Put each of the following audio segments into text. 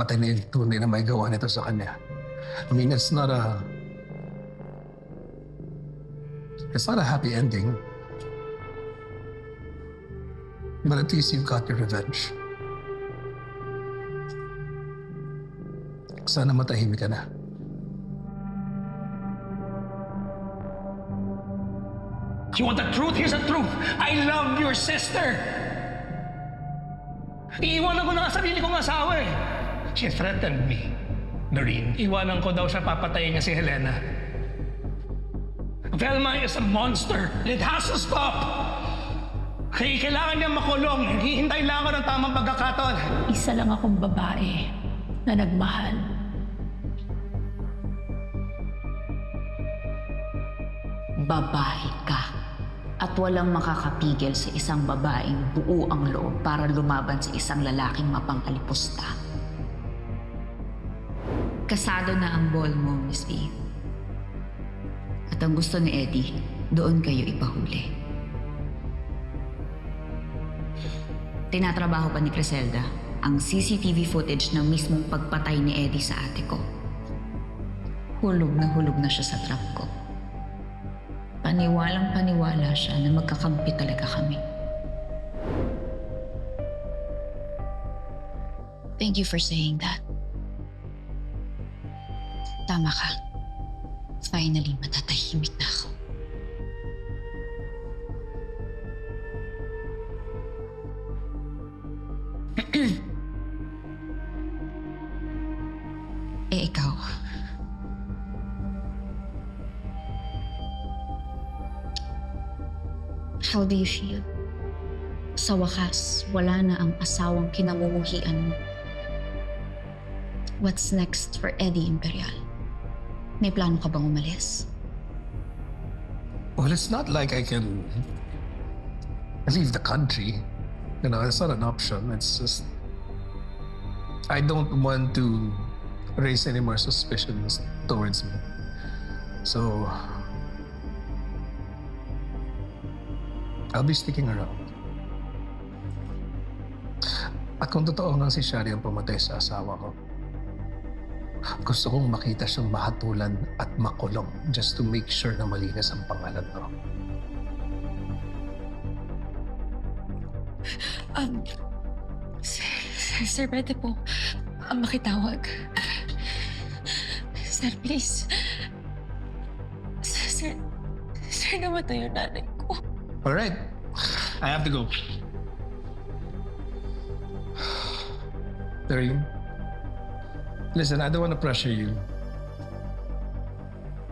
patay na yung tunay na may gawa nito sa kanya. I mean, it's not a happy ending. But at least you've got your revenge. Sana matahimik ka na. You want the truth? Here's the truth. I love your sister. Iiwanan ko na ang sarili kong asawa eh. She threatened me. Noreen, iwanan ko daw siya, papatayin niya si Helena. Velma is a monster. It has to stop. Kailangan niya makulong. Hihintay lang ako ng tamang pagkakataon. Isa lang akong babae na nagmahal. Babae ka. At walang makakapigil sa isang babaeng buo ang loob para lumaban sa isang lalaking mapangkalipusta. Kasado na ang ball mo, Miss V. At ang gusto ni Eddie, doon kayo ipahuli. Tinatrabaho pa ni Criselda ang CCTV footage ng mismong pagpatay ni Eddie sa ate ko. Hulog na siya sa trap ko. Paniwalang-paniwala siya na magkakampi talaga kami. Thank you for saying that. Tama ka. Finally, matatahimik na ako. Ikaw. How do you feel? Sa wakas, wala na ang asawang kinamumuhian mo. What's next for Eddie Imperial? May plano ka bang umalis? Well, it's not like I can leave the country. You know, it's not an option. It's just I don't want to raise any more suspicions towards me. So I'll be sticking around. At kung totoo nga si Shari ang pumatay sa asawa ko, gusto kong makita siyang mahatulan at makulong just to make sure na malinis ang pangalan ko. Sir, pwede po makitawag. Sir, please. Sir, namatay yung nanay ko. All right, I have to go. Doreen, listen, I don't want to pressure you.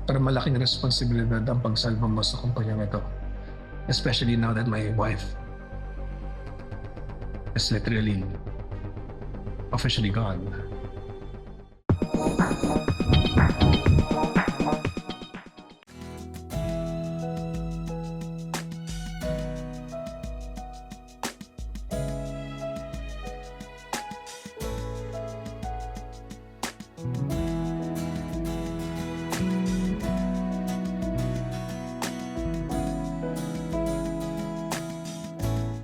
Pero malaking responsibilidad ang pagsalba mo sa kumpanyang ito. Especially now that my wife is literally officially gone.